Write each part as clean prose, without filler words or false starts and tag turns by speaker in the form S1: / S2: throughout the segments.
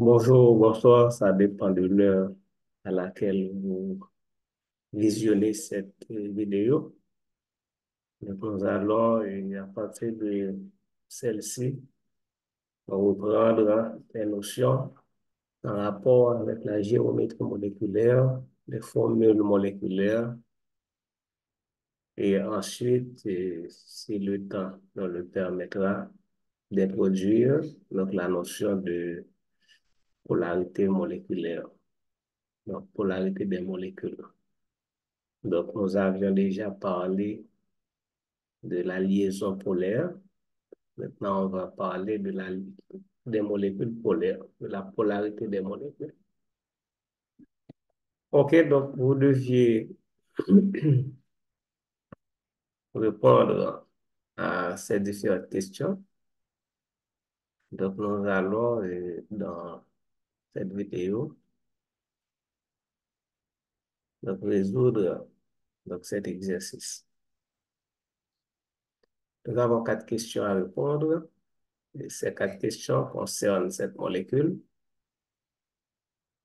S1: Bonjour, bonsoir, ça dépend de l'heure à laquelle vous visionnez cette vidéo. Donc, nous allons, à partir de celle-ci, reprendre les notions en rapport avec la géométrie moléculaire, les formules moléculaires, et ensuite, si le temps nous le permettra, d'introduire donc la notion de polarité moléculaire, donc polarité des molécules. Donc, nous avions déjà parlé de la liaison polaire. Maintenant, on va parler des molécules polaires, de la polarité des molécules. OK, donc vous deviez répondre à ces différentes questions. Donc, nous allons, dans cette vidéo, donc, résoudre cet exercice. Nous avons 4 questions à répondre. Et ces 4 questions concernent cette molécule.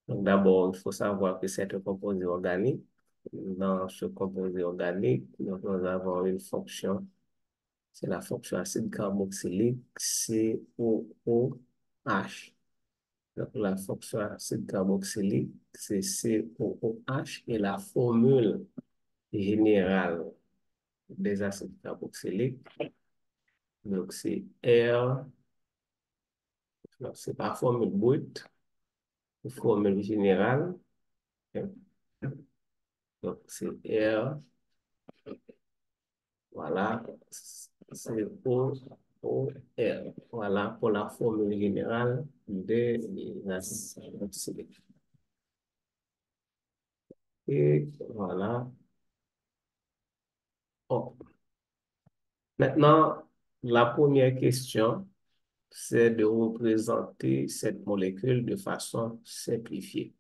S1: Donc, d'abord, il faut savoir que c'est un composé organique. Dans ce composé organique, donc, nous avons une fonction, c'est la fonction acide carboxylique COOH. Donc, la fonction acide carboxylique, c'est COOH et la formule générale des acides carboxyliques, donc c'est R, non, c'est pas formule brute, formule générale, donc c'est R. Voilà, c'est O-R. Voilà pour la formule générale des acides oxydiques. Et voilà. Oh. Maintenant, la première question, c'est de représenter cette molécule de façon simplifiée.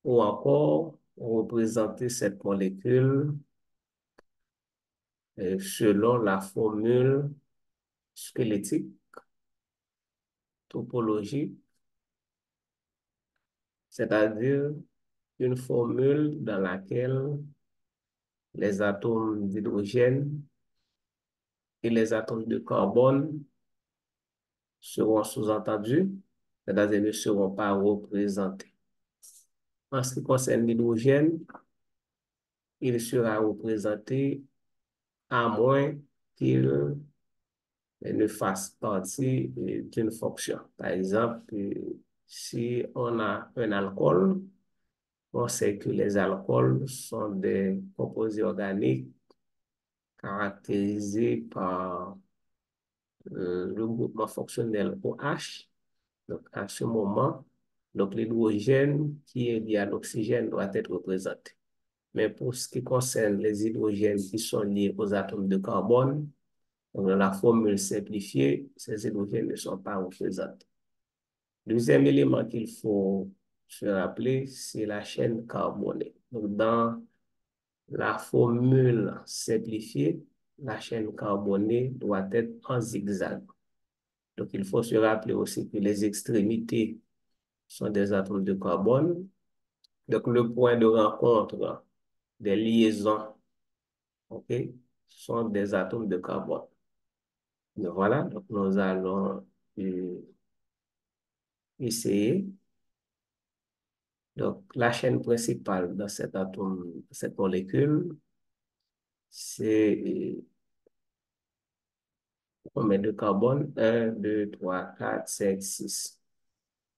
S1: Ou encore, représenter cette molécule selon la formule squelettique, topologique, c'est-à-dire une formule dans laquelle les atomes d'hydrogène et les atomes de carbone seront sous-entendus, c'est-à-dire ne seront pas représentés. En ce qui concerne l'hydrogène, il sera représenté à moins qu'il ne fasse partie d'une fonction. Par exemple, si on a un alcool, on sait que les alcools sont des composés organiques caractérisés par le groupement fonctionnel OH. Donc, à ce moment, donc l'hydrogène qui est lié à l'oxygène doit être représenté. Mais pour ce qui concerne les hydrogènes qui sont liés aux atomes de carbone, dans la formule simplifiée, ces hydrogènes ne sont pas représentés. Deuxième élément qu'il faut se rappeler, c'est la chaîne carbonée. Donc, dans la formule simplifiée, la chaîne carbonée doit être en zigzag. Donc, il faut se rappeler aussi que les extrémités sont des atomes de carbone. Donc, le point de rencontre des liaisons, OK, sont des atomes de carbone. Donc, voilà, donc nous allons essayer. Donc, la chaîne principale dans cet atome, cette molécule, c'est combien de carbone? Un, 2, 3, 4, 5, 6.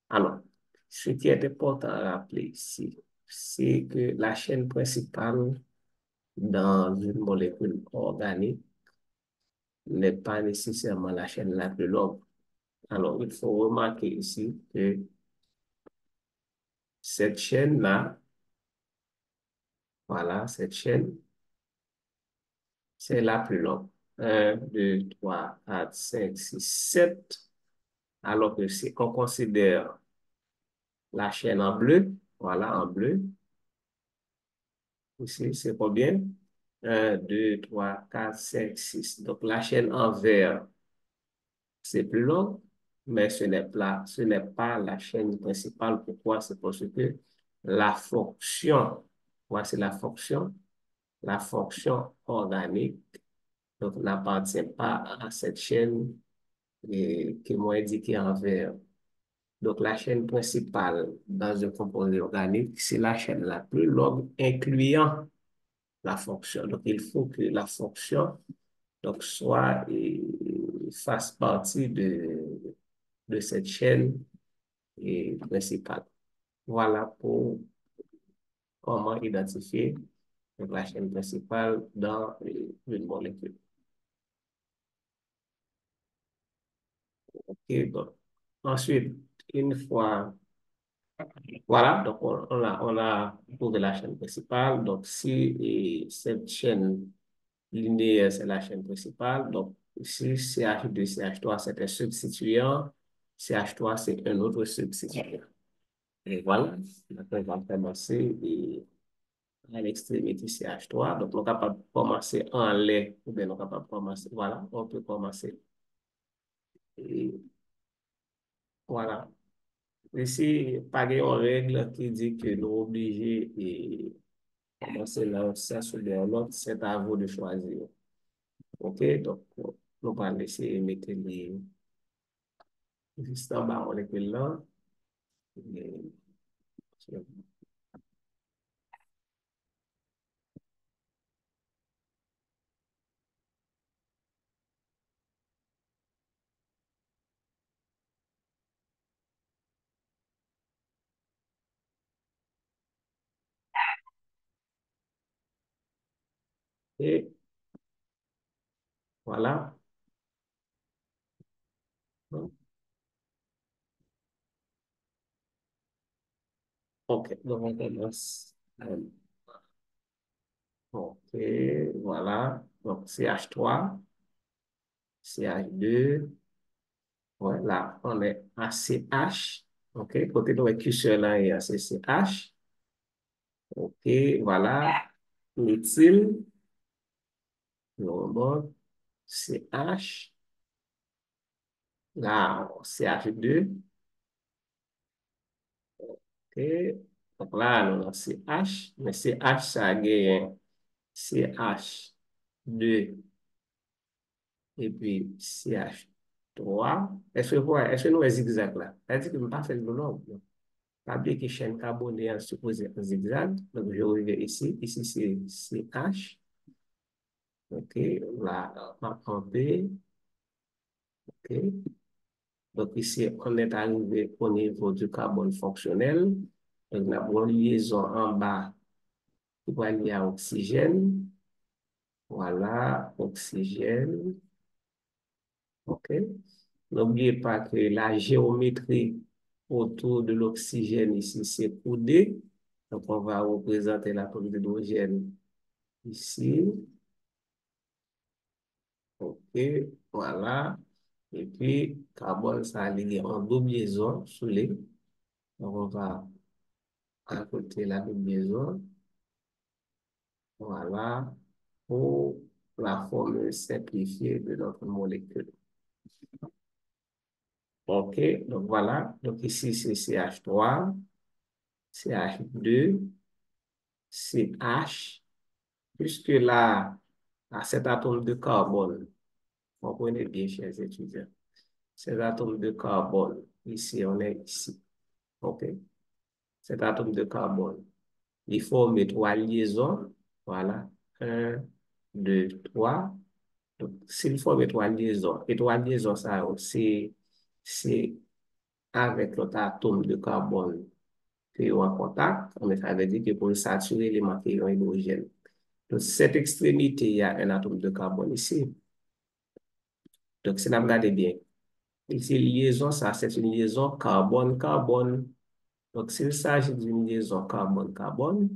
S1: Alors, ce qui est important à rappeler ici, c'est que la chaîne principale dans une molécule organique n'est pas nécessairement la chaîne la plus longue. Alors, il faut remarquer ici que cette chaîne-là, voilà, cette chaîne, c'est la plus longue. Un, 2, 3, 4, 5, 6, 7. Alors que si on considère la chaîne en bleu, voilà, en bleu, ici, c'est combien? Un, 2, 3, 4, 5, 6. Donc, la chaîne en vert, c'est plus long. mais ce n'est pas la chaîne principale. Pourquoi? C'est parce que la fonction, voici la fonction organique, donc n'appartient pas à cette chaîne qui m'ont indiqué en vert. Donc, la chaîne principale dans un composé organique, c'est la chaîne la plus longue, incluant la fonction. Donc, il faut que la fonction donc, soit fasse partie de cette chaîne principale. Voilà pour comment identifier donc, la chaîne principale dans une molécule. OK, donc, ensuite, une fois, voilà, donc on a trouvé la chaîne principale. Donc, si cette chaîne linéaire, c'est la chaîne principale, donc ici, CH2, CH3, c'est un substituant, CH3, c'est un autre substituant. Et voilà, maintenant, on va commencer à l'extrémité CH3. Donc, on est capable de commencer en lait, ou bien on est capable de commencer, voilà, on peut commencer. Et voilà. Ici, pas de règle qui dit que nous obligés et commencer dans un sens ou dans l'autre, c'est à vous de choisir. OK? Donc, nous allons laisser mettre les juste en bas, on est là. Et voilà. OK, donc on commence. OK, voilà. Donc, CH3, CH2. Voilà, on est à CH. OK, côté de curseur là, il y a CH. OK, voilà. Méthyle, bon, CH. Là, CH2. OK. Donc là, nous avons CH, mais CH, ça a gagné CH2 et puis CH3. Est-ce que nous avons zigzag là? C'est-à-dire que nous pas fait le nom. Pas oublier que chaîne carbonée est supposée en zigzag. Donc, je reviens ici. Ici, c'est CH. OK. Là, en B. OK. Donc, ici, on est arrivé au niveau du carbone fonctionnel. Donc, on a une liaison en bas qui va lier à oxygène. Voilà, oxygène. OK. N'oubliez pas que la géométrie autour de l'oxygène ici, c'est coudé. Donc, on va représenter l'atome d'hydrogène ici. OK, voilà. Et puis, carbone, ça a lié en double liaison sous les. Donc, on va rajouter la double liaison. Voilà. Pour la formule simplifiée de notre molécule. OK, donc voilà. Donc ici, c'est CH3, CH2, CH. Puisque là, à cet atome de carbone, comprenez bien, chers étudiants, cet atome de carbone, ici, on est ici. OK? Cet atome de carbone, il forme trois liaisons. Voilà. Un, deux, trois. Donc, s'il forme trois liaisons, ça, c'est avec l'autre atome de carbone qui est en contact. Mais ça veut dire que pour saturer les matériaux hydrogène. Donc, cette extrémité, il y a un atome de carbone ici. Donc, si vous regardez bien, ici, liaison, ça, c'est une liaison carbone-carbone. Donc, s'il s'agit d'une liaison carbone-carbone,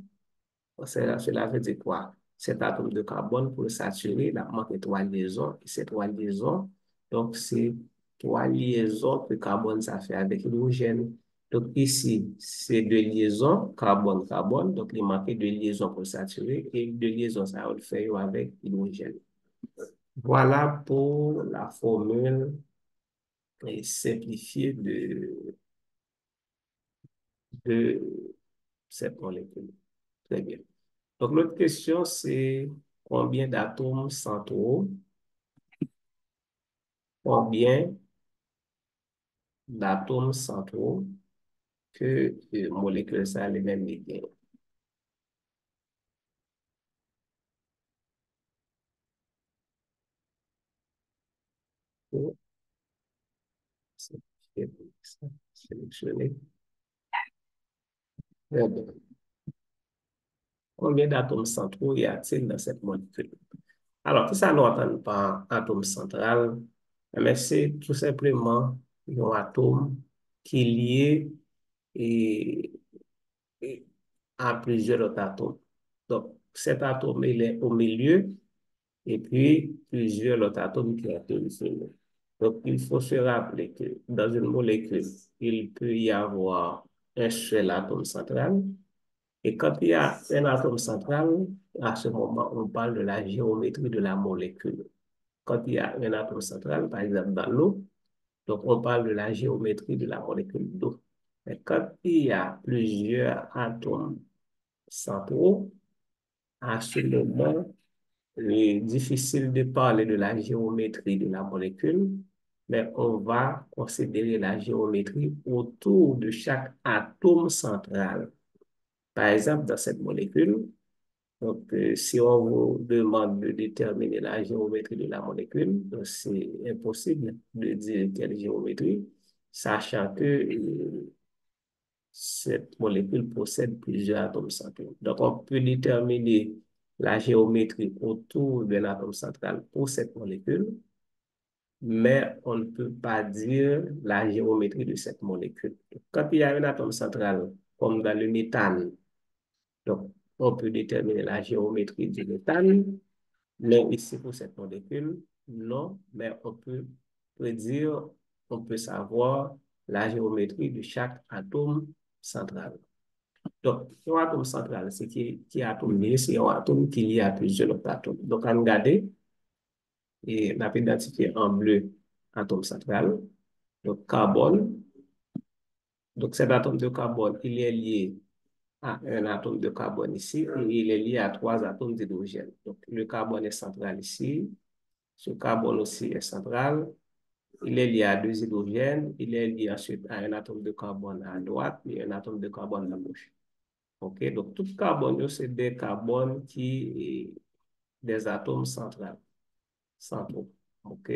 S1: cela veut dire quoi? Cet atome de carbone, pour le saturer, il a manqué trois liaisons. Et ces trois liaisons, donc, c'est trois liaisons que carbone, ça fait avec l'hydrogène. Donc, ici, c'est deux liaisons carbone-carbone. Donc, il manque deux liaisons pour le saturer et deux liaisons, ça va le faire avec l'hydrogène. Voilà pour la formule et simplifié de cette molécule. Très bien. Donc, l'autre question, c'est combien d'atomes centraux, combien d'atomes centraux que molécule ça a les mêmes liens. Sélectionner. Très bien. Combien d'atomes centraux y a-t-il dans cette molécule? Alors, tout ça nous entend par atome central, mais c'est tout simplement un atome qui est lié et, et à plusieurs autres atomes. Donc, cet atome, il est au milieu et puis plusieurs autres atomes qui ont été isolés. Donc, il faut se rappeler que dans une molécule, il peut y avoir un seul atome central. Et quand il y a un atome central, à ce moment, on parle de la géométrie de la molécule. Quand il y a un atome central, par exemple dans l'eau, donc on parle de la géométrie de la molécule d'eau. Mais quand il y a plusieurs atomes centraux, à ce moment, il est difficile de parler de la géométrie de la molécule, mais on va considérer la géométrie autour de chaque atome central. Par exemple, dans cette molécule, donc, si on vous demande de déterminer la géométrie de la molécule, c'est impossible de dire quelle géométrie, sachant que cette molécule possède plusieurs atomes centraux. Donc, on peut déterminer la géométrie autour d'un atome central pour cette molécule, mais on ne peut pas dire la géométrie de cette molécule. Quand il y a un atome central, comme dans le méthane, donc, on peut déterminer la géométrie du méthane, mais ici pour cette molécule, non, mais on peut prédire, on peut savoir la géométrie de chaque atome central. Donc, un atome central, c'est qui est atomisé, c'est un atome qui est lié à plusieurs autres atomes. Donc, on regarde et on a identifié en bleu atome central, donc carbone. Donc, cet atome de carbone, il est lié à un atome de carbone ici et il est lié à trois atomes d'hydrogène. Donc, le carbone est central ici. Ce carbone aussi est central. Il est lié à deux hydrogènes. Il est lié ensuite à un atome de carbone à droite et un atome de carbone à gauche. OK? Donc, tout carbone, c'est des carbones qui des atomes centraux. Centraux. OK?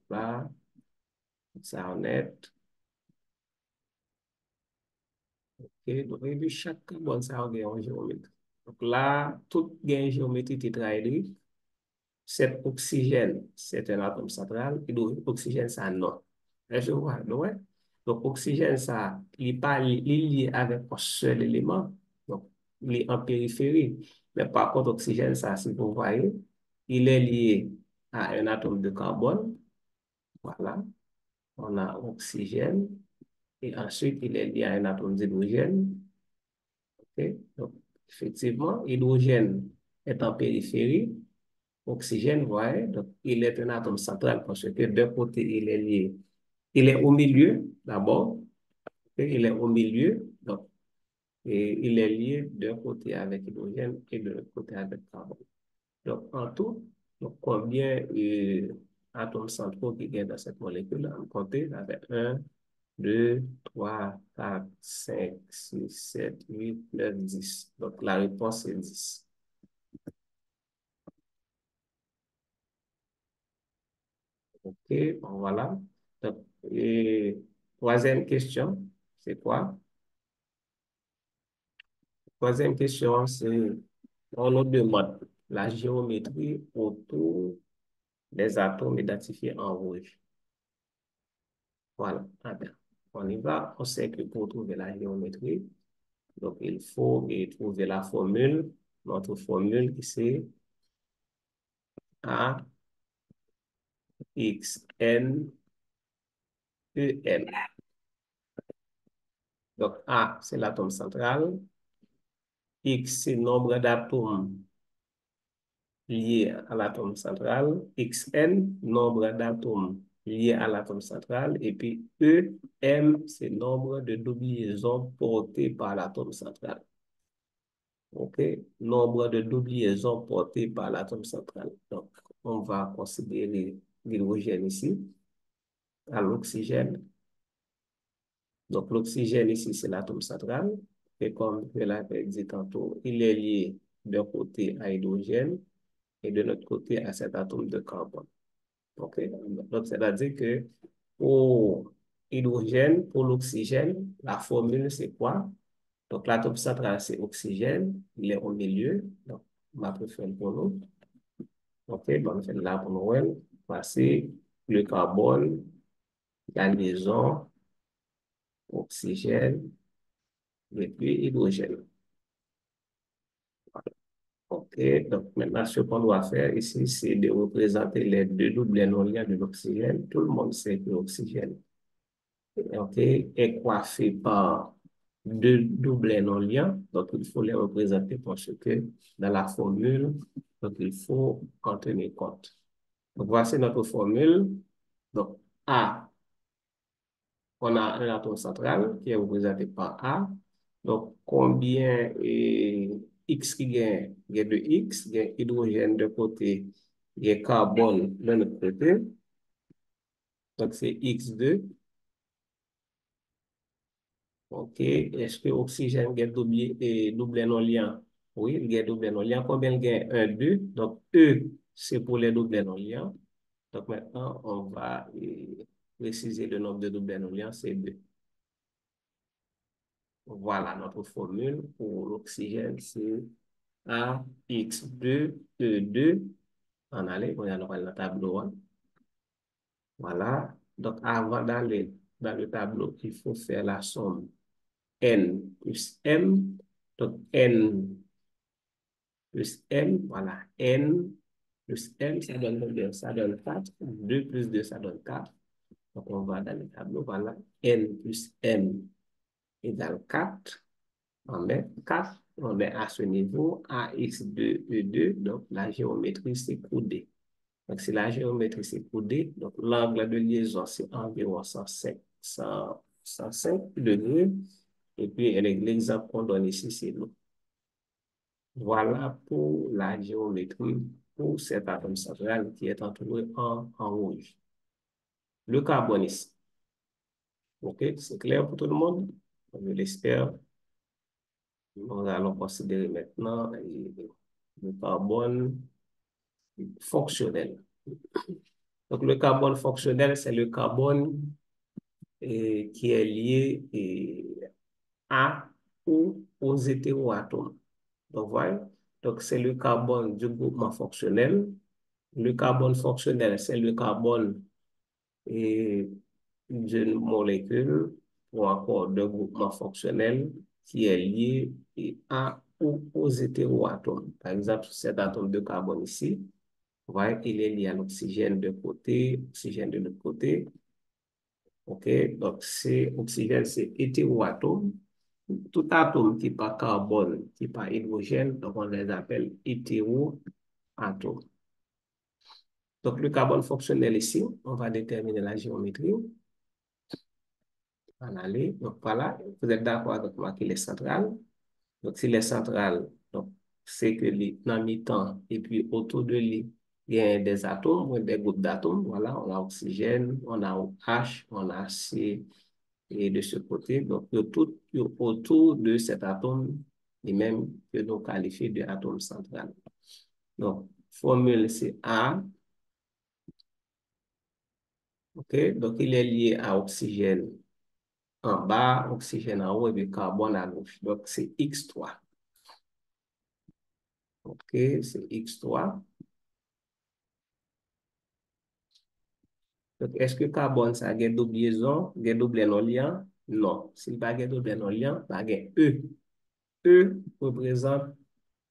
S1: Là, ça en est. OK? Donc, et puis chaque carbone, ça a une géométrie. Donc là, tout gain géométrie tétraédrique. Cet oxygène, c'est un atome central, et donc oxygène, ça non. Je vois, ouais. Donc, oxygène, ça, il n'est pas lié avec un seul élément, donc il est en périphérie. Mais par contre, oxygène, ça, si vous voyez, il est lié à un atome de carbone. Voilà, on a oxygène, et ensuite, il est lié à un atome d'hydrogène. OK? Donc, effectivement, hydrogène est en périphérie. Oxygène, ouais, donc il est un atome central parce que d'un côté, il est lié. Il est au milieu, d'abord, et il est au milieu, donc, et il est lié d'un côté avec hydrogène et de l'autre côté avec carbone. Donc, en tout, donc, combien d'atomes centraux qui y dans cette molécule? On compte avec un, 2, 3, 4, 5, 6, 7, 8, 9, 10. Donc, la réponse est 10. OK, bon, voilà. Donc, et troisième question, c'est quoi? Troisième question, c'est on nous demande la géométrie autour des atomes identifiés en rouge. Voilà. Ah bien. On y va. On sait que pour trouver la géométrie, donc il faut trouver la formule. Notre formule, c'est A, X, N, E, N. Donc A, c'est l'atome central. X, c'est le nombre d'atomes lié à l'atome central, Xn, nombre d'atomes lié à l'atome central. Et puis E, M, c'est nombre de double liaisons portées par l'atome central. OK? Nombre de double liaisons portées par l'atome central. Donc, on va considérer l'hydrogène ici, à l'oxygène. Donc, l'oxygène ici, c'est l'atome central. Et comme je l'avais dit tantôt, il est lié d'un côté à hydrogène et de l'autre côté à cet atome de carbone. OK? Donc, c'est-à-dire que pour hydrogène, pour l'oxygène, la formule, c'est quoi? Donc, l'atome central, c'est oxygène. Il est au milieu. Donc, on va faire pour nous. OK? Bon, on fait là pour nous. Voici le carbone, la liaison, oxygène, et puis hydrogène. OK? Donc, maintenant, ce qu'on doit faire ici, c'est de représenter les deux doublets non liés de l'oxygène. Tout le monde sait que l'oxygène, OK, est coiffé par deux doublets non liés. Donc, il faut les représenter parce que dans la formule, donc, il faut en tenir compte. Donc, voici notre formule. Donc, A, on a un atome central qui est représenté par A. Donc, combien X qui gagne? Il y a de X, il y a hydrogène de côté, il y a carbone de l'autre côté. Donc, c'est X2. OK. Est-ce que oxygène gagne double non liant? Oui, il gagne double non liant. Combien il gagne? 1, 2. Donc, E, c'est pour les doubles non liants. Donc, maintenant, on va préciser le nombre de doubles non liants, c'est 2. Voilà notre formule pour l'oxygène, c'est AX2E2. On allait, on a le tableau. Hein. Voilà. Donc, avant d'aller dans le tableau, il faut faire la somme N plus M. Donc, N plus M, voilà. N plus M, ça donne combien? Ça donne 4. 2 plus 2, ça donne 4. Donc, on va dans le tableau, voilà. N plus M égale 4. On met 4, on met à ce niveau AX2E2, donc la géométrie c'est coudé. Donc si la géométrie c'est coudé, donc l'angle de liaison c'est environ 105 degrés. Et puis l'exemple qu'on donne ici c'est l'eau. Voilà pour la géométrie pour cet atome central qui est entouré en rouge. Le carbone ici. OK, c'est clair pour tout le monde? Je l'espère. Nous allons considérer maintenant le carbone fonctionnel. Donc, le carbone fonctionnel, c'est le carbone qui est lié à ou aux hétéroatomes. Donc, voilà. Donc, c'est le carbone du groupement fonctionnel. Le carbone fonctionnel, c'est le carbone d'une molécule ou encore d'un groupement fonctionnel qui est lié à ou aux hétéroatomes. Par exemple, cet atome de carbone ici, vous voyez, il est lié à l'oxygène de côté, oxygène de l'autre côté. OK? Donc, c'est oxygène, c'est hétéroatome. Tout atome qui pas carbone, qui pas hydrogène, donc on les appelle hétéroatomes. Donc, le carbone fonctionnel ici, on va déterminer la géométrie. En aller. Donc voilà, vous êtes d'accord avec moi qu'il est central. Donc s'il est central, donc c'est que dans mi-temps et puis autour de lui, il y a des atomes ou des groupes d'atomes. Voilà, on a oxygène, on a H, on a C et de ce côté. Donc tout autour de cet atome, et même que nous qualifions d'atome central. Donc formule c'est A. OK, donc il est lié à oxygène en bas, oxygène en haut et puis carbone à gauche. Donc, c'est X3. OK, c'est X3. Donc, est-ce que carbone, ça a une double liaison, un double non liant? Non. S'il n'y a pas de double non liant, il y a un E. E représente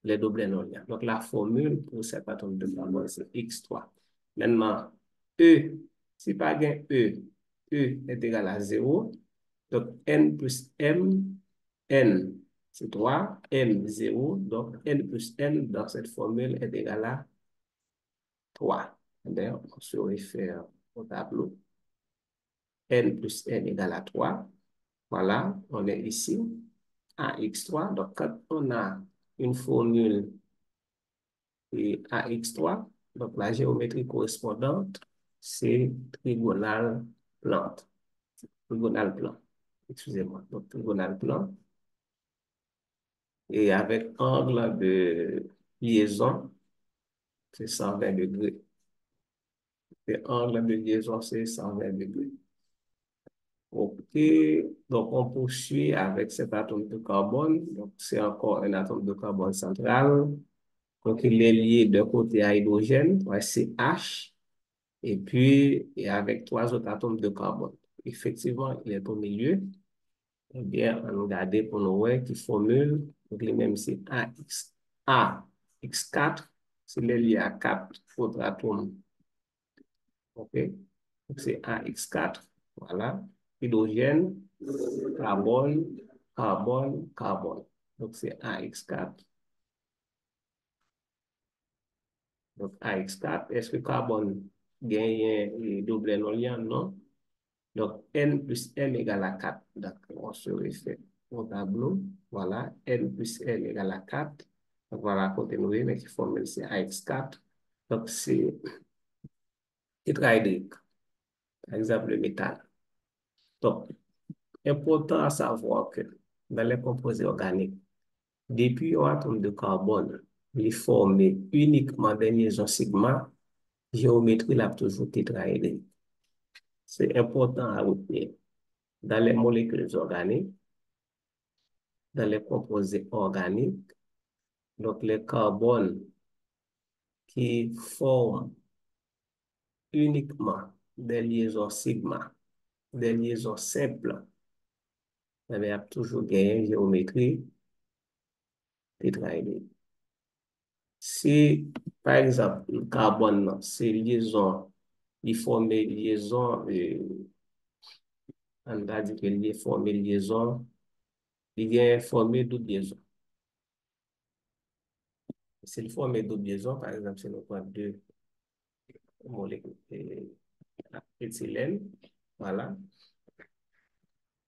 S1: les doubles non liants. Donc, la formule pour cet atome de carbone, c'est X3. Maintenant, E, si pas un E, E est égal à 0. Donc, N plus M, N, c'est 3, M, 0. Donc, N plus N dans cette formule est égal à 3. D'ailleurs, on se réfère au tableau. n plus n égale à 3. Voilà, on est ici, AX3. Donc, quand on a une formule et AX3, donc la géométrie correspondante, c'est trigonal plante. Trigonal plan, excusez-moi. Donc, trigonal plan. Et avec angle de liaison, c'est 120 degrés. Et angle de liaison, c'est 120 degrés. OK, donc on poursuit avec cet atome de carbone. Donc, c'est encore un atome de carbone central. Donc, il est lié d'un côté à hydrogène, c'est H, et puis et avec trois autres atomes de carbone. Effectivement, il est au milieu. Eh bien, on va regarder pour nous voir qui formule. Donc, les mêmes, c'est AX4, c'est lié à 4 autres atomes. OK, donc c'est AX4, voilà. Hydrogène, carbone, carbone, carbone. Donc, c'est AX4. Donc, AX4, est-ce que carbone gagne et double non liant? Non. Donc, N plus N égale à 4. Donc, on se réfère au tableau. Voilà, N plus N égale à 4. Donc, voilà, à côté de nous, mais qui forme c'est AX4. Donc, c'est tétrahydrique. Par exemple, le métal. Donc, important à savoir que dans les composés organiques, depuis un atome de carbone, il est formé uniquement des liaisons sigma, géométrie l'a toujours tétraédrique. C'est important à retenir. Dans les molécules organiques, dans les composés organiques, donc les carbones qui forment uniquement des liaisons sigma, des liaisons simples, il y a toujours gagné géométrie tétraédrique. Si, par exemple, le carbone, c'est liaison, il forme des liaisons, on va dire qu'il forme des liaisons, il vient former d'autres liaisons. S'il forme d'autres liaisons, par exemple, c'est le point deux molécules éthylène, voilà.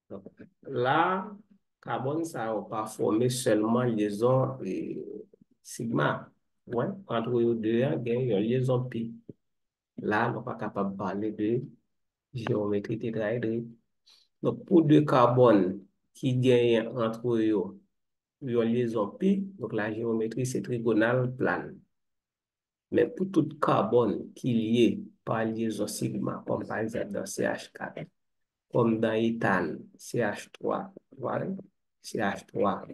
S1: Donc, là, carbone, ça n'a pas formé seulement liaison sigma. Ouais, entre eux deux, il y a une liaison pi. Là, on n'est pas capable de parler de géométrie tétraédrique. Donc, pour deux carbones qui gagnent entre eux une liaison pi, donc la géométrie, c'est trigonale plane. Mais pour tout carbone qui est lié par liaison sigma, comme par exemple dans CH4, comme dans éthane, CH3, voilà, CH3,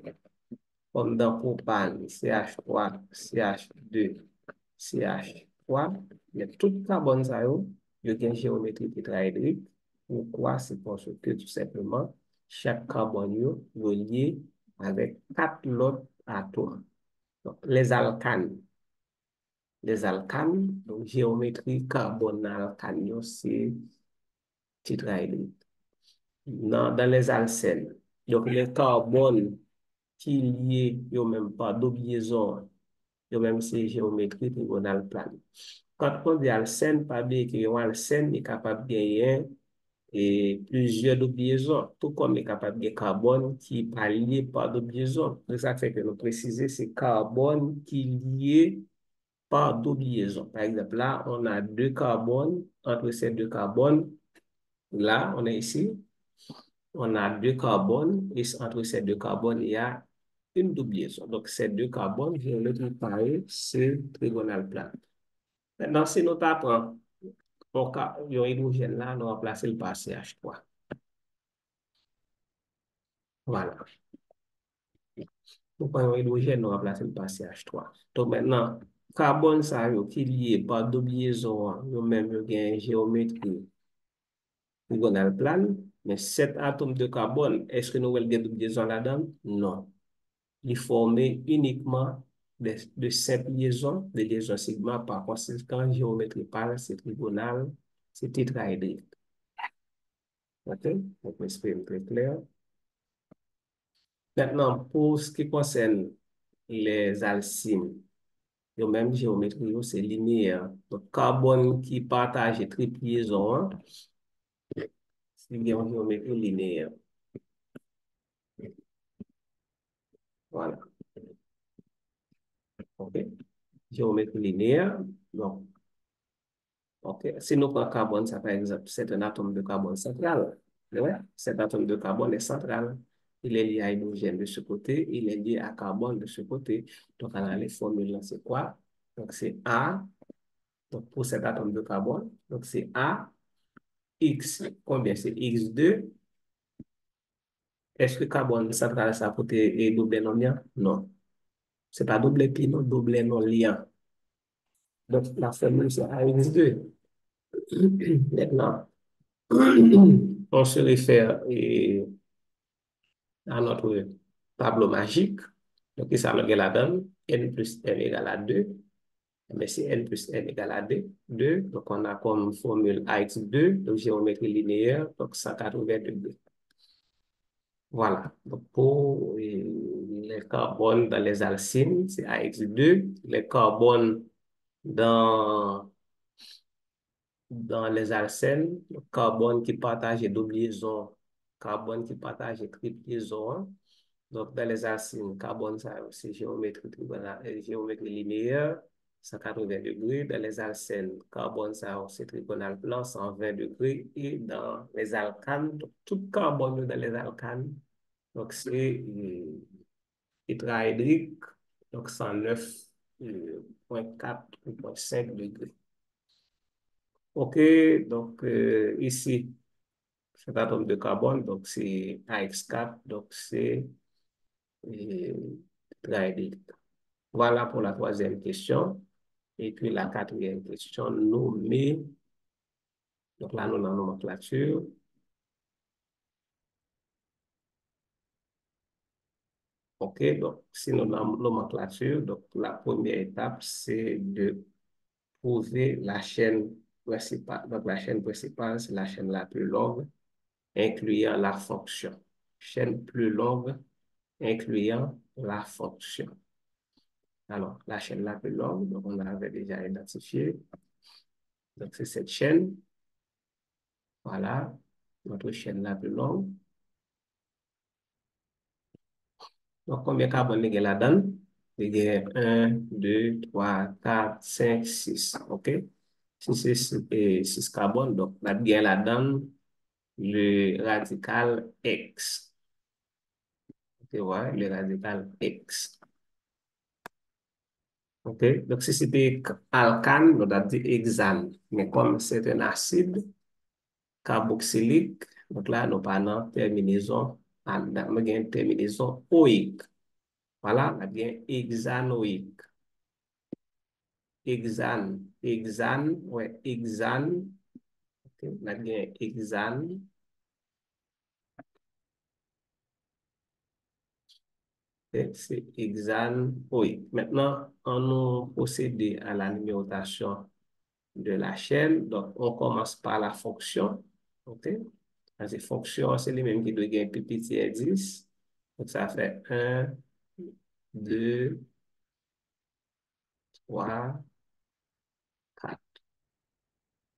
S1: comme dans propane, CH3, CH2, CH3, mais tout carbone, ça y a une géométrie tétraédrique. Pourquoi? C'est parce que tout simplement, chaque carbone est lié avec quatre autres atomes. Donc, les alcanes, donc géométrie carbone-alcane, c'est tétraédrique. Dans les alcènes, donc les carbones qui lient, ils même pas double liaison, ils même c'est géométrie trigonale plane. Quand on dit alcène, pas bien que alcène est capable de gagner et plusieurs double liaisons, tout comme est capable de carbone qui est pas lié par double liaison. C'est ça fait que nous préciser, c'est carbone qui est lié par double liaison. Par exemple, là, on a deux carbones. Entre ces deux carbones, là, on est ici, on a deux carbones. Et entre ces deux carbones, il y a une double liaison. Donc, ces deux carbones, je vais le préparer sur trigonale plane. Maintenant, si nous tapons l'hydrogène là, nous remplacer le par CH3. Voilà. Nous prenons l'hydrogène, nous remplacer le par CH3. Donc, maintenant, carbone, ça, qui est lié par double liaison, nous-mêmes, nous avons une géométrie trigonale plane, mais cet atome de carbone, est-ce que nous avons des liaisons là-dedans? Non. Il est formé uniquement de simples liaisons, des liaisons sigma, par conséquent, géométrie pâle, c'est trigonale, c'est tétraédrique. OK? Donc, m'exprime très clair. Maintenant, pour ce qui concerne les alcynes, la même géométrie, c'est linéaire. Donc, carbone qui partage triple liaison, il y a une géométrie linéaire. Voilà. OK. Géométrie linéaire. Donc, OK. Si nous prenons carbone, ça par exemple, c'est un atome de carbone central. Ouais. Cet atome de carbone est central. Il est lié à hydrogène de ce côté, il est lié à carbone de ce côté. Donc, on a les formules, là, c'est quoi? Donc, c'est A. Donc, pour cet atome de carbone, donc c'est A, X. Combien? C'est X2. Est-ce que carbone central, ça peut être double non liant? Non. C'est pas double pi, non, double non liant. Donc, la formule, c'est AX2. Maintenant, on se réfère à notre tableau magique. Donc, ça nous la donne n plus n égale à 2. Mais si n plus n égale à 2, donc on a comme formule AX2, donc géométrie linéaire, donc 180 degrés. Voilà. Donc, pour les carbones dans les alcynes, c'est AX2. Les carbones dans les alcènes, le carbone qui partage les double liaison, carbone qui partage les triple liaison. Donc, dans les alcynes, carbone, c'est géométrie linéaire, 180 degrés. Dans les alcènes, carbone, ça, c'est trigonal plan, 120 degrés. Et dans les alcanes, donc, tout carbone dans les alcanes, donc c'est tétraédrique, donc 109,4,5 degrés. OK, donc ici, cet atome de carbone, donc c'est AX4, donc c'est tétraédrique. Voilà pour la troisième question. Et puis la quatrième question, nommée, donc là, nous avons la nomenclature. OK, donc si nous avons la nomenclature, donc la première étape, c'est de prouver la chaîne principale. Donc la chaîne principale, c'est la chaîne la plus longue, incluant la fonction. Chaîne plus longue, incluant la fonction. Alors, la chaîne la plus longue, donc on l'avait déjà identifié. Donc, c'est cette chaîne. Voilà, notre chaîne la plus longue. Donc, combien de carbone il y a là-dedans? Il y a 1, 2, 3, 4, 5, 6. OK? 6 carbone. Donc, il y a là-dedans le radical X. Tu vois, le radical X. OK? Donc, si c'était alcane, on a dit hexane. Mais comme c'est un acide carboxylique, donc là, nous parlons terminaison, nous avons une terminaison oïque. Voilà, on a bien hexanoïque. Hexane, ouais, hexane. OK? On a bien hexane. C'est hexane oïque. Maintenant, on nous procéder à la numérotation de la chaîne. Donc, on commence par la fonction. OK? Parce que fonction, c'est les mêmes qui doivent gagner plus petit indice. Donc, ça fait 1, 2, 3, 4.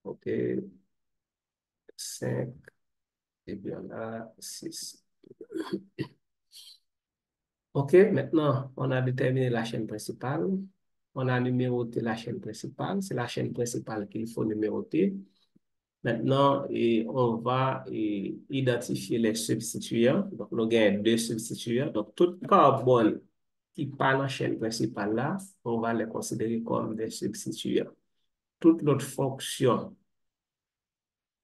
S1: OK? 5. Et puis, on a 6. OK, maintenant, on a déterminé la chaîne principale. On a numéroté la chaîne principale. C'est la chaîne principale qu'il faut numéroter. Maintenant, on va identifier les substituants. Donc, nous avons deux substituants. Donc, tout carbone qui part dans la chaîne principale là, on va les considérer comme des substituants. Toute l'autre fonction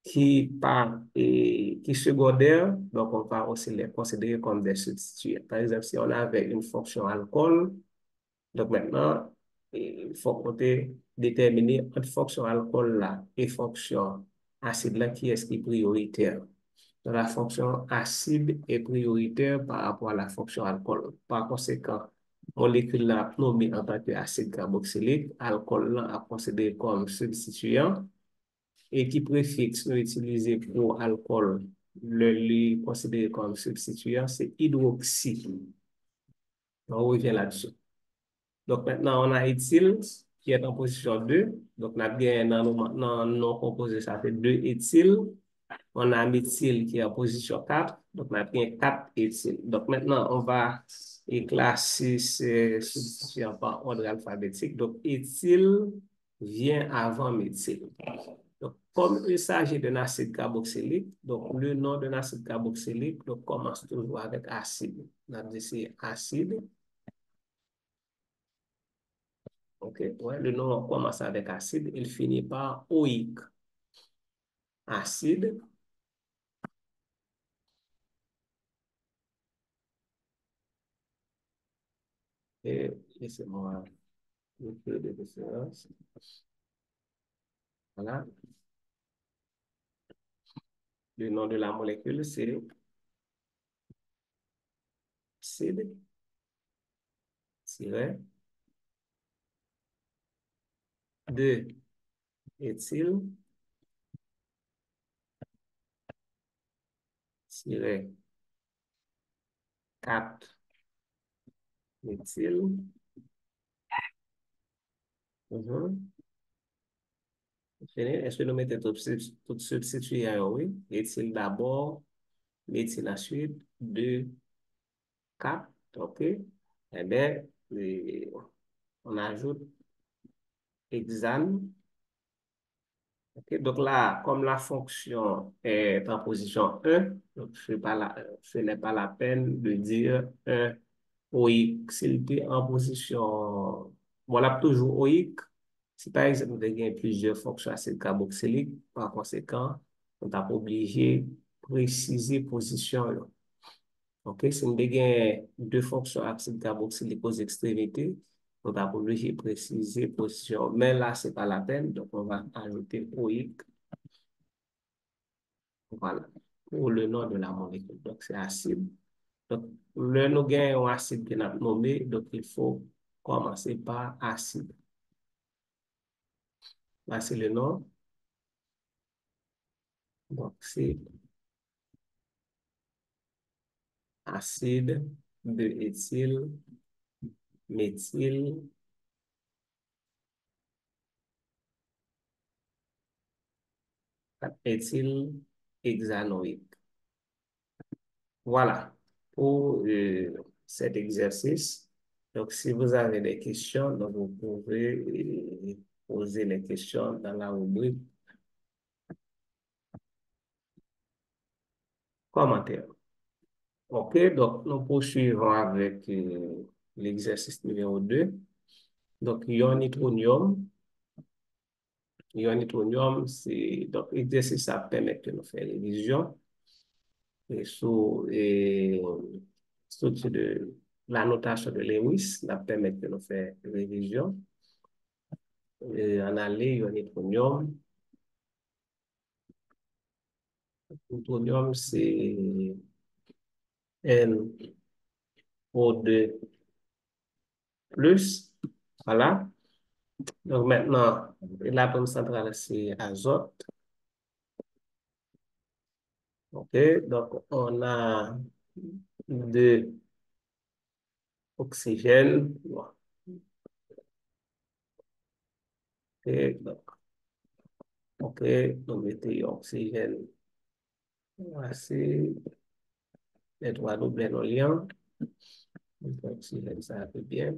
S1: qui part et qui est secondaire, donc on va aussi les considérer comme des substituants. Par exemple, si on avait une fonction alcool, donc maintenant, il faut compter, déterminer entre fonction alcool là et fonction acide là qui est-ce qui est prioritaire. Donc, la fonction acide est prioritaire par rapport à la fonction alcool. Par conséquent, molécule là nommée en tant qu'acide carboxylique, alcool là à considérer comme substituant et qui préfixe nous utiliser pour alcool, le considéré comme substituant, c'est hydroxy. On revient là-dessus. Donc maintenant, on a éthyle qui est en position 2. Donc, on a bien dans nos composés, ça fait 2 éthyle. on a méthyle qui est en position 4. Donc, on a bien 4 éthyl. Donc, maintenant, on va classer ces substituants par ordre alphabétique. Donc, éthyl vient avant méthyle. Donc, comme il s'agit d'un acide carboxylique, donc le nom d'un acide carboxylique donc, commence toujours avec acide. On a dit c'est acide. OK, ouais, le nom commence avec acide, il finit par oïque. Acide. Et laissez-moi un peu de référence. Voilà. Le nom de la molécule, c'est acide, tiret, 2 éthyle, tiret, 4 méthyle. Mhm. Est-ce que nous mettons tout substitué à oui? Éthyle d'abord, méthyle ensuite, 2, 4, OK? Eh bien, on ajoute hexane. OK, donc là, comme la fonction est en position 1, donc ce n'est pas la peine de dire 1 OIC. S'il était en position, voilà, toujours OIC. Si par exemple, vous avez plusieurs fonctions acides carboxyliques, par conséquent, on n'est pas obligé de préciser position là. OK, si nous avons deux fonctions acides carboxyliques aux extrémités, on va obligé de préciser position. Mais là, ce n'est pas la peine, donc on va ajouter OIC. Voilà, pour le nom de la molécule. Donc, c'est acide. Donc, le nous avons un acide qui est nommé, donc il faut commencer par acide. Là, c'est le nom. Donc, c'est acide de éthyle, méthyle, éthyle hexanoïque. Voilà pour cet exercice. Donc, si vous avez des questions, donc vous pouvez poser les questions dans la rubrique commentaires. OK, donc nous poursuivons avec l'exercice numéro 2. Donc, ionitronium. Ionitronium, c'est donc l'exercice ça permet de nous faire révision et sous structure de la notation de Lewis, ça permet de nous faire révision. En aller, ionitronium. Ionitronium, c'est NO2 plus. Voilà. Donc maintenant, l'atome central, c'est azote. OK, donc on a de oxygène. OK, OK, donc mettez oxygène. Voici les trois doubles liants. Oxygène, ça va bien.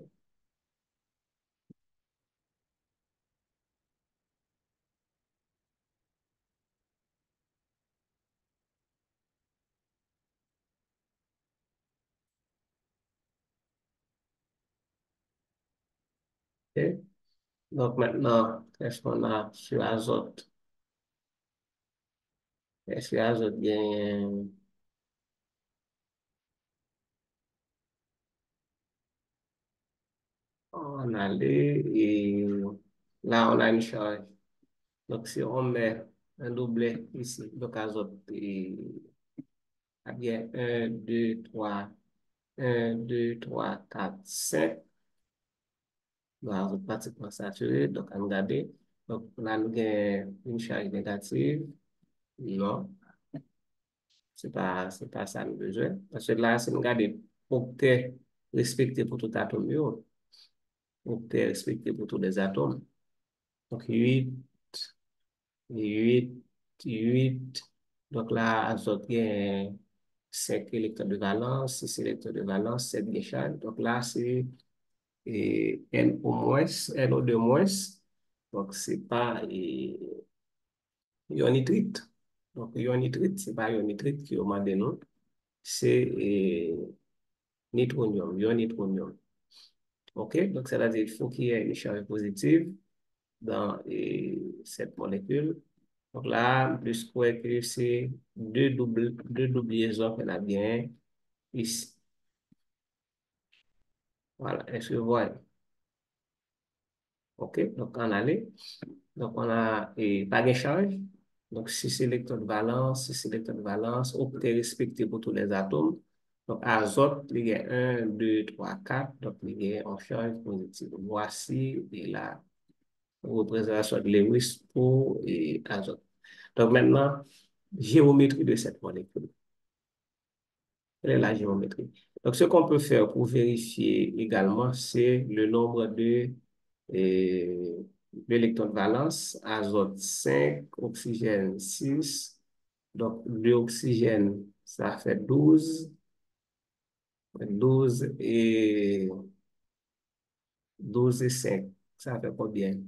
S1: OK, donc maintenant, qu'est-ce qu'on a sur l'azote? Est-ce que l'azote bien? On a et là, on a une charge. Donc, si on met un doublet ici, donc azote, eh bien, 1, 2, 3, 1, 2, 3, 4, 5. Donc, azote pratiquement saturé. Donc, on regarde. Donc, là, nous avons une charge négative. Non, c'est pas ça le besoin. Parce que là, si nous regardons octet respecté pour tout atome, octet respecté pour tous les atomes. Donc, 8, 8, 8. Donc là, azote gagne 5 électrons de valence, 6 électrons de valence, 7 de charge. Donc là, c'est NO moins, NO2 moins. Donc, c'est pas ion nitrite. Donc, ion nitrite, c'est pas ion nitrite qui est au non. C'est nitronium, ion nitronium. OK? Donc, c'est-à-dire qu'il faut qu'il y ait une charge positive dans cette molécule. Donc là, plus quoi que c'est deux doubles liaisons qu'on a bien ici. Voilà, est-ce que vous voyez? OK, donc on allait. Donc on a pas de charge. Donc 6 électrons de valence, 6 électrons de valence, octet respecté pour tous les atomes. Donc azote, il y a 1, 2, 3, 4. Donc il y a en charge positive. Voici la représentation de Lewis pour azote. Donc maintenant, géométrie de cette molécule. Quelle est la géométrie? Donc, ce qu'on peut faire pour vérifier également, c'est le nombre d'électrons de valence. Azote 5, oxygène 6. Donc, 2 oxygène, ça fait 12. 12 et 5, ça fait combien?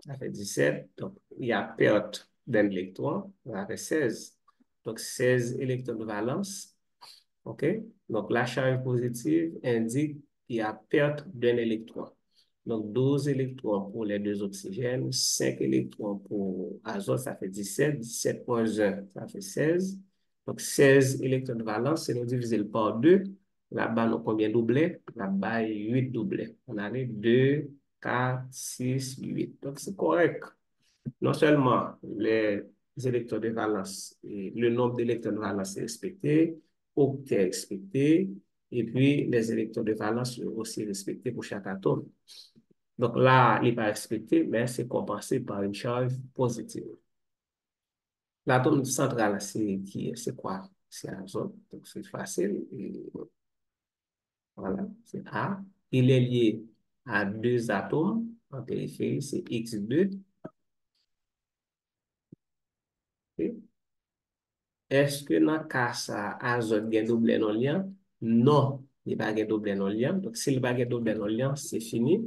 S1: Ça fait 17. Donc, il y a perte d'un électron, ça fait 16. Donc, 16 électrons de valence. OK? Donc, la charge positive indique qu'il y a perte d'un électron. Donc, 12 électrons pour les deux oxygènes, 5 électrons pour azote, ça fait 17. 17 moins 1, ça fait 16. Donc, 16 électrons de valence, c'est nous diviser par 2. Là-bas, nous combien doublés? Là-bas, 8 doublés. On a les 2, 4, 6, 8. Donc, c'est correct. Non seulement les électrons de valence, le nombre d'électrons de valence est respecté, octet est respecté, et puis les électrons de valence sont aussi respectés pour chaque atome. Donc là, il n'est pas respecté, mais c'est compensé par une charge positive. L'atome central, c'est quoi? C'est azote, donc c'est facile. Et voilà, c'est A. Il est lié à deux atomes en périphérie, c'est X2. Ok. Est-ce que dans le cas ça, azote a double non lien? Non, il n'y a pas double non lien. Donc, s'il n'y a pas double non lien, c'est fini.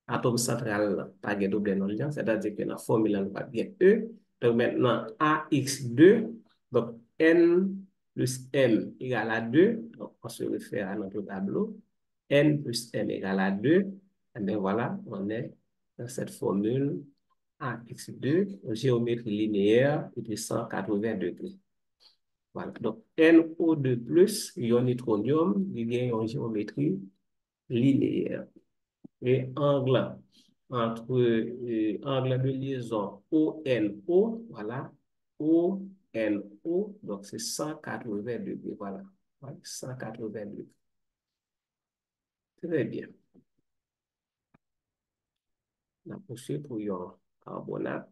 S1: Atome central, pas de double non lien, c'est-à-dire que dans la formule, on va bien E. Donc, maintenant, AX2, donc N plus M égale à 2. Donc, on se réfère à notre tableau. N plus M égale à 2. Et bien voilà, on est dans cette formule AX2, géométrie linéaire, et puis 180 degrés. Voilà. Donc, NO2+, ion nitronium, il y a une géométrie linéaire. Et angle entre angle de liaison ONO, voilà, ONO, donc c'est 180 degrés, voilà. Ouais, 180 degrés. Très bien. La poursuite pour ion carbonate.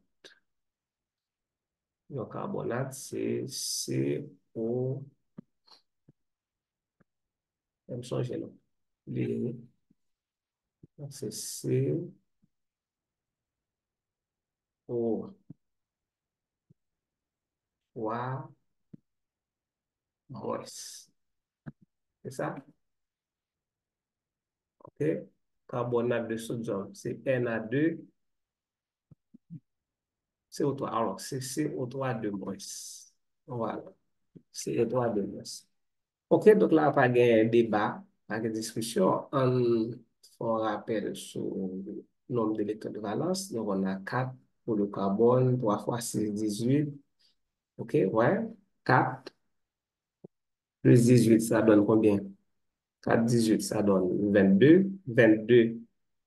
S1: Ion carbonate, c'est CO, même changer, non? C'est CO, 3 moins. C'est ça? OK? Carbonate de sodium, c'est Na2, CO3. Alors, c'est CO3 moins. Voilà. CO3 moins. OK, donc là, pas de débat, pas de discussion. On fait un rappel sur le nombre d'électrons de valence. Donc, on a 4 pour le carbone, 3 fois 6, 18. OK, ouais. 4 plus 18, ça donne combien? 4, 18, ça donne 22. 22,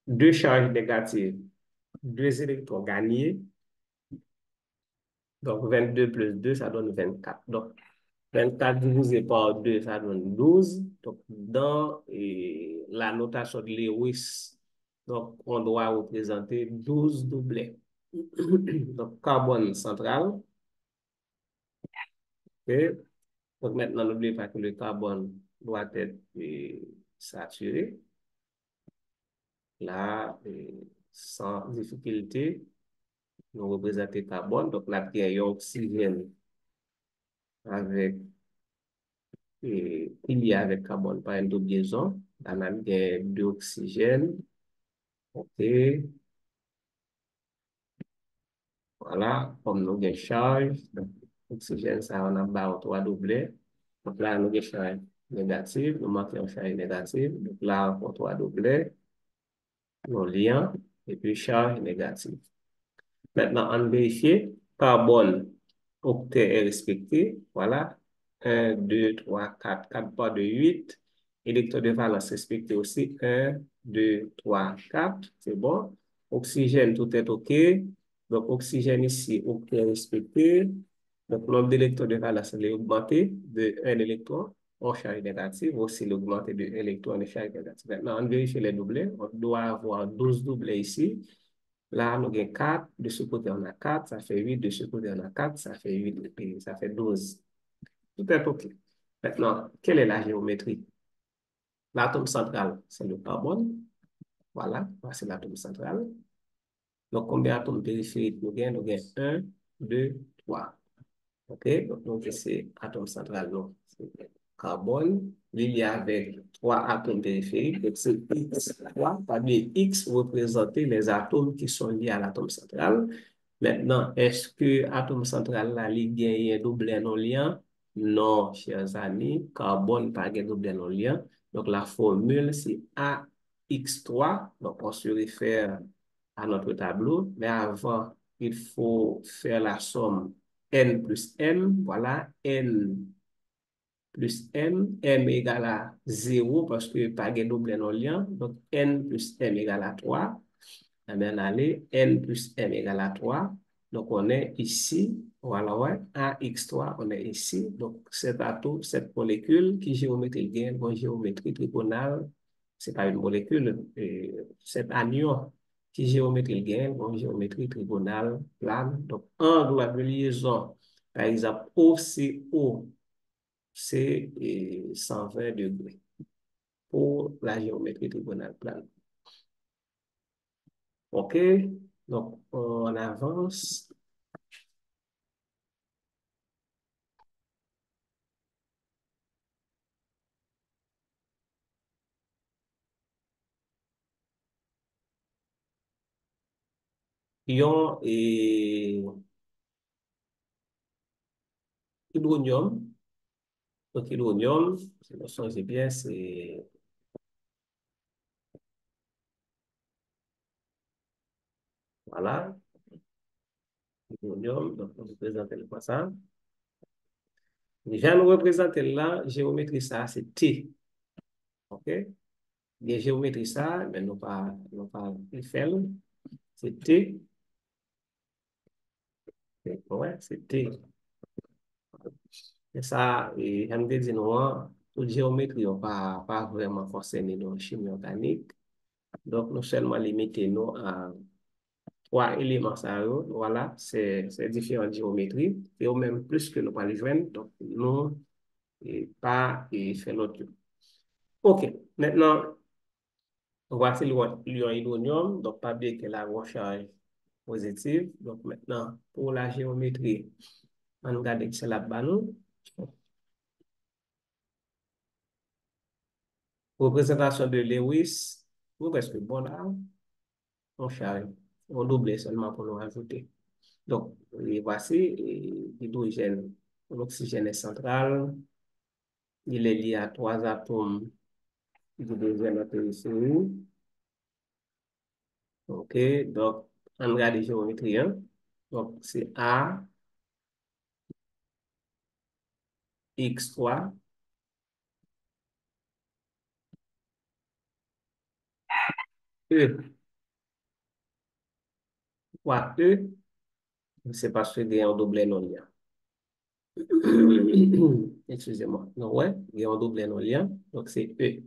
S1: deux charges négatives, deux électrons gagnés. Donc, 22 plus 2, ça donne 24. Donc, 24 divisé par 2, ça donne 12. Donc, dans la notation de Lewis, donc, on doit représenter 12 doublets. Donc, carbone central. Okay. Donc, maintenant, n'oubliez pas que le carbone doit être saturé. Là, sans difficulté. nous représentons carbone. Donc, là, il y a oxygène avec, il y a avec carbone par une double liaison. Là, il y a deux oxygènes. OK. Voilà, comme nous avons charge, donc, oxygène, ça, on a barre 3 doublé. Donc là, nous avons charge négative, nous manquons charge négative. Donc là, pour 3 doublé, nos liens, et puis charge négative. Maintenant, on vérifie, carbone, octet est respecté. Voilà, 1, 2, 3, 4, 4 par 2, 8. Électron de valence respecté aussi, 1, 2, 3, 4. C'est bon. Oxygène, tout est OK. Donc, oxygène ici, octet respecté. Donc, le nombre d'électrons de valence est augmenté de 1 électron en charge négative, aussi l'augmenté de 1 électron en charge négative. Maintenant, on vérifie les doublés. On doit avoir 12 doublés ici. Là, nous avons 4, de ce côté on a 4, ça fait 8, de ce côté on a 4, ça fait 8, et ça fait 12. Tout est OK. Maintenant, quelle est la géométrie? L'atome central, c'est le carbone. Voilà, c'est l'atome central. Donc, combien d'atomes périphériques nous avons? Nous avons 1, 2, 3. OK? Donc, c'est atome central, non? C'est carbone. Il y a avec 3 atomes périphériques. Donc, c'est X3. Parmi X, représenter les atomes qui sont liés à l'atome central. Maintenant, est-ce que l'atome central là, il gagne un double non-lien? Non, chers amis, carbone pas de double non-lien. Donc, la formule, c'est AX3. Donc, on se réfère à notre tableau. Mais avant, il faut faire la somme N plus M. Voilà, N plus M égale à 0 parce que pas de double non-lien. Donc, N plus M égale à 3. Eh bien, allez, N plus M égale à 3. Donc, on est ici. Voilà, ouais. AX3, on est ici. Donc, cet atome, cette molécule qui géométrie gaine, en géométrie trigonale, c'est pas une molécule, cet anion qui géométrie gaine, en géométrie trigonale plane. Donc, angle de liaison, par exemple, OCO, c'est 120 degrés pour la géométrie trigonale plane. OK? Donc, on avance. Ion et hydronium. Donc, hydronium, si vous songez bien, c'est voilà, hydronium. Donc, on représente comme ça. Déjà, nous représenter là, géométrie ça, c'est T. OK? Les géométrie ça, mais non pas faire. C'est T. Ouais, c'est T. Et ça, et j'aime dire, nous, toute géométrie, on pas vraiment forcément dans la chimie organique. Donc, nous seulement limiter nous à 3 éléments, ça, voilà, c'est différentes géométries, et au même plus que nous pas les joindre, donc nous, et pas, et faire l'autre. OK, maintenant, voici l'ion hydronium, donc pas bien que la recharge positive. Donc maintenant, pour la géométrie, on regarde que c'est là-bas, nous. Représentation de Lewis, nous, parce que bon là, on charge, on double seulement pour nous rajouter. Donc, et voici l'hydrogène. L'oxygène est central. Il est lié à 3 atomes d'hydrogène en périphérie. OK, donc, on regarde les géométries, hein. Donc, c'est A, X3, E. Pourquoi E? C'est parce que il y a un double non-lien. Excusez-moi. Donc, ouais, il y a un double non-lien. Donc, c'est E.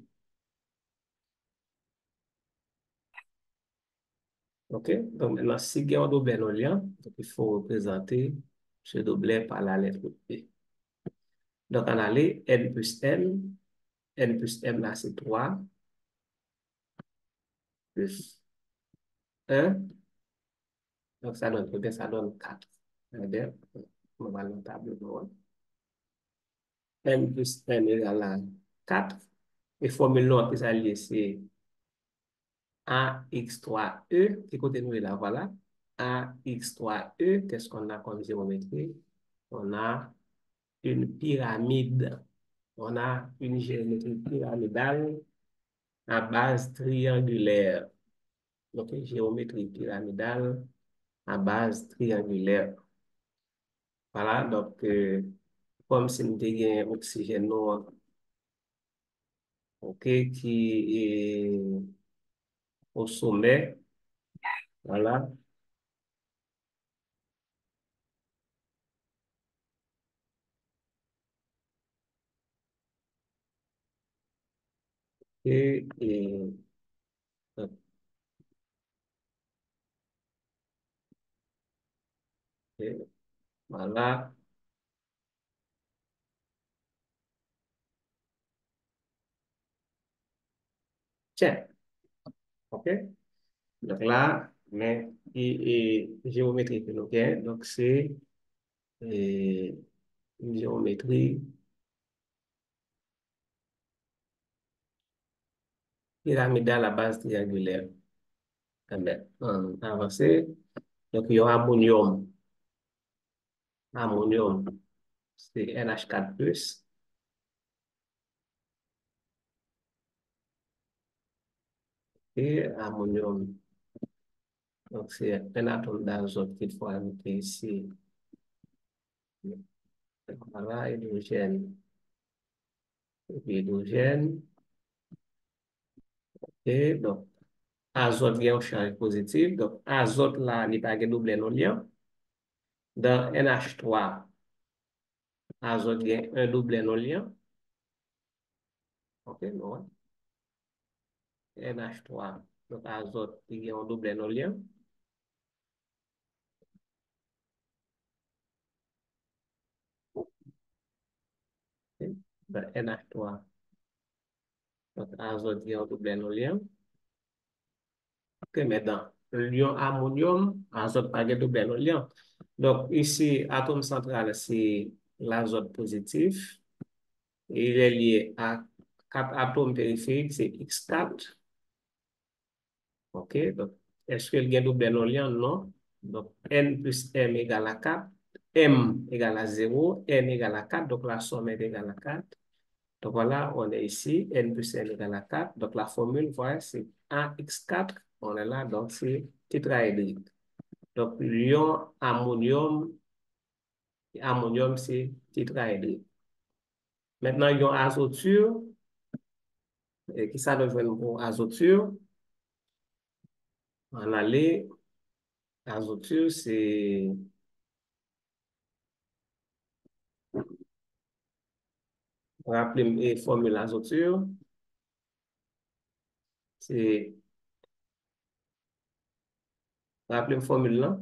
S1: OK? Donc, maintenant, si il y a un double non-lien, donc il faut représenter ce double par la lettre E. Donc, on a les N plus M. N plus M, là, c'est 3 plus 1 Donc, ça donne combien? Ça donne 4. Regardez, on va le tableau. N plus N égale à 4. Et formule non qui s'allie, c'est AX3E. Qui côté nous est là, voilà. AX3E, qu'est-ce qu'on a comme géométrie? On a une pyramide. On a une géométrie pyramidale à base triangulaire. Donc, une géométrie pyramidale à base triangulaire. Voilà, donc, comme si nous avons oxygène noir, ok, qui est au sommet, voilà, et ok, voilà, tiens, ok, donc là, mais, géométrie que nous avons, donc c'est euh, une géométrie pyramidale à base triangulaire. Eh ben, avancé, donc il y a ammonium. Ammonium, c'est NH4+, et ammonium. Donc, c'est un atome d'azote qu'il faut ajouter ici. Voilà, hydrogène. Et puis hydrogène. Et donc, azote vient au charge positif. Donc, azote là, il n'y a pas de double non lien. Dans NH3, azote vient un double non lien. OK, non. NH3, donc azote, il y a un double non lien. OK. Dans NH3, donc azote, il y a un double non lien. OK, maintenant, l'ion ammonium, azote pas de double non lien. Donc, ici, atome central, c'est l'azote positif. Et il est lié à 4 atomes périphériques, c'est X4. OK, donc, est-ce qu'il y a double non lien? Non. Donc, N plus M égale à 4. M égale à 0. N égale à 4. Donc, la somme est égale à 4. Donc, voilà, on est ici. N plus M égale à 4. Donc, la formule, voilà, c'est AX4. On est là, donc c'est tétraédrique. Donc, l'ion ammonium, ammonium, c'est tétraédrique. Maintenant, ion azoture, et qui ça devient pour azoture? En aller, azoture, c'est, rappelez formule azoture, c'est, rappelez formule là.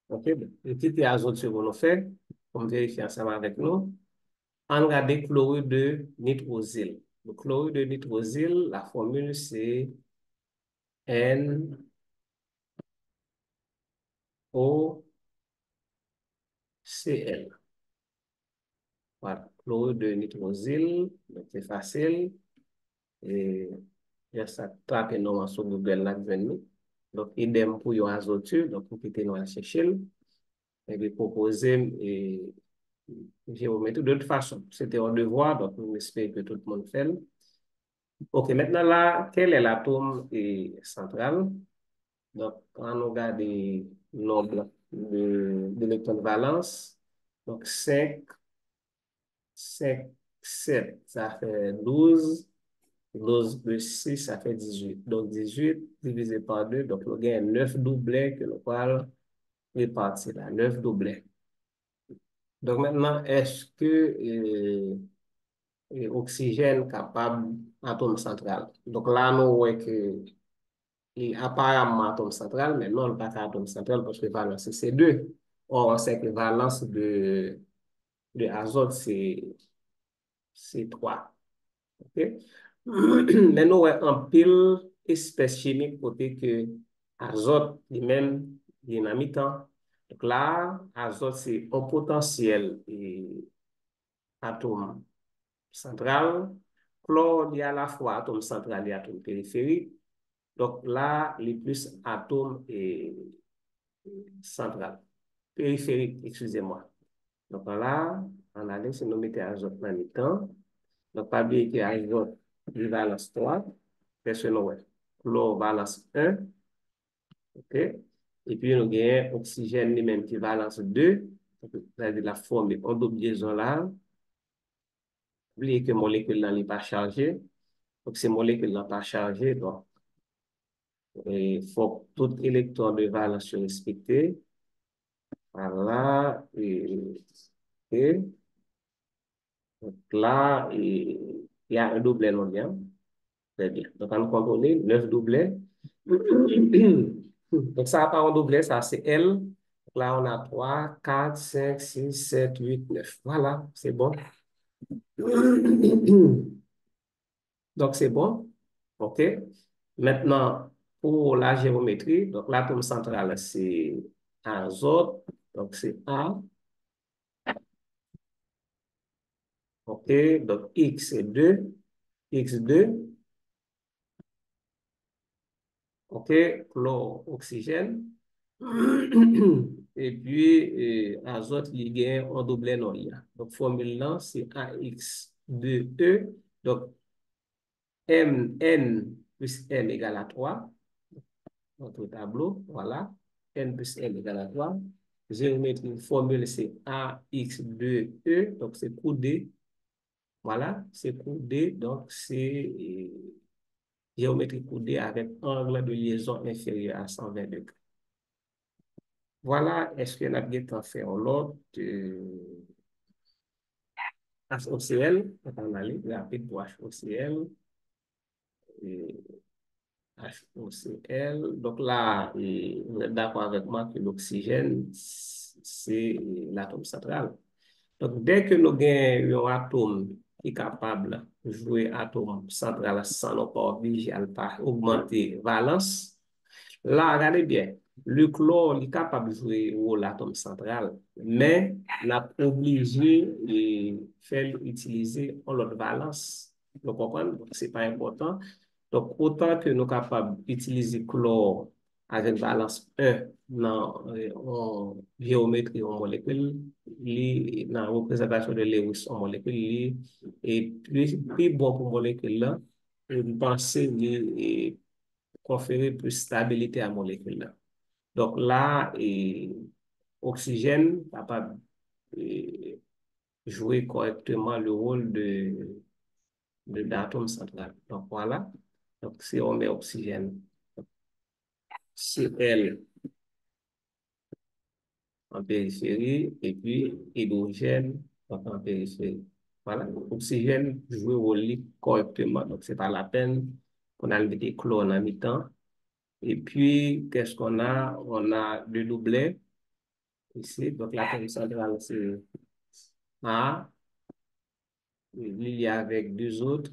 S1: OK, le titre azoture, on le fait, comme vérifier ensemble avec nous. On regarde chlorure de nitrosyle. Le chlorure de nitrosyle, la formule, c'est NOCl. Voilà, chlorure de nitrosyle, donc c'est facile. Et just taper nous sur Google là, venir. Donc, idem pour yon azoture, donc vous pouvez nous chercher et puis proposer et géométrie. De toute façon, c'était un devoir, donc on espère que tout le monde fait. OK, maintenant là, quel est l'atome central? Donc, quand on regarde le nombre de l'électron valence, donc 5, 5, 7, ça fait 12. 12 plus 6, ça fait 18. Donc, 18 divisé par 2, donc on gagne 9 doublets que nous allons répartir là, 9 doublets. Donc, maintenant, est-ce que oxygène capable atome central? Donc, là, nous voyons que apparemment atome central, mais non, pas atome central parce que valence, c'est 2. Or, on sait que valence de azote, c'est 3. OK? Mais nous, ouais, en pile espèce chimique côté que azote lui-même il est en mi-temps. Donc là, azote c'est un potentiel et atome central. Chlore, il y a à la fois atome central et atome périphérique. Donc là, les plus atomes et central. Périphérique, excusez-moi. Donc là, on a laissé nous mettre azote dans le temps. Donc, pas oublier que azote, il valence 3. Personne, ouais. Chlore, valence 1. OK? Et puis, nous avons oxygène lui-même qui valence 2. Donc, c'est-à-dire la forme en double liaison là. Oubliez que molécule là n'est pas chargée. Donc, ces molécules là pas chargées. Donc, il faut que tout électron de valence soit respecté. Voilà. Et donc là, il y a un doublet non bien. Très bien. Donc, on contrôle 9 doublets. Donc, ça n'a pas un doublet, ça c'est L. Donc, là, on a 3, 4, 5, 6, 7, 8, 9. Voilà, c'est bon. Donc, c'est bon. OK. Maintenant, pour la géométrie, donc l'atome central, c'est azote. Donc, c'est A. OK. Donc, X, c'est 2. X2. OK. Chlore, oxygène. Et puis, azote, il y a un double non. Donc, formule là, c'est AX2E. Donc, N plus M égale à 3. Notre tableau, voilà. N plus M égale à 3. Géométrie, formule, c'est AX2E. Donc, c'est coudé. Voilà, c'est coudé. Donc, c'est géométrie coudée avec angle de liaison inférieur à 120 degrés. Voilà, est-ce que la guette en fait en l'autre HOCl, on va aller rapide pour HOCl, et HOCl. Donc là, vous êtes d'accord avec moi que l'oxygène, c'est l'atome central. Donc, dès que nous avons un atome qui est capable de jouer atome central sans nous pas obligé à augmenter valence, là, regardez bien, le chlore est capable de jouer au rôle l'atome central, mais n'a obligé de faire utiliser l'autre valence. Vous comprenez? Donc, ce n'est pas important. Donc, autant que nous sommes capables d'utiliser chlore avec valence 1 en géométrie en molécule, dans la représentation de Lewis en molécule, et plus bon pour molécule là, je pense que conférer plus stabilité à la molécule. Donc là, oxygène capable de jouer correctement le rôle d'atome central. Donc voilà. Donc si on met oxygène, Cl en périphérie et puis hydrogène en périphérie. Voilà. Oxygène joue le rôle correctement. Donc c'est pas la peine qu'on a le chlore en mi-temps. Et puis, qu'est-ce qu'on a? On a le doublet ici. Donc, la terme centrale, c'est A. Il y a avec deux autres.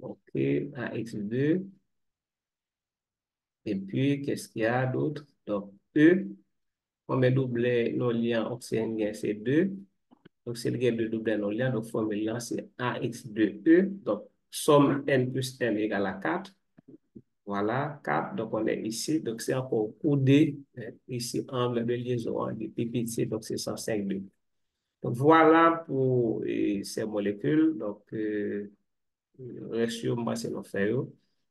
S1: OK, AX2. Et puis, qu'est-ce qu'il y a d'autre? Donc, E. On met doublet non liant oxygène, c'est 2. Donc, c'est le gain de doublet non liant. Donc, formule là, c'est AX2E. Donc, somme N plus M égale à 4. Voilà, 4. Donc, on est ici. Donc, c'est encore coudé. Ici, angle de liaison de PPC. Donc, c'est 105 degrés. Donc, voilà pour ces molécules. Donc, reste moi, c'est nos faire.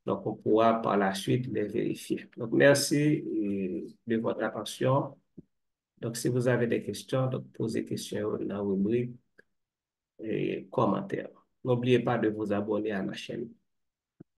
S1: Donc, on pourra par la suite les vérifier. Donc, merci de votre attention. Donc, si vous avez des questions, donc, posez des questions dans la rubrique et commentaires. N'oubliez pas de vous abonner à la chaîne.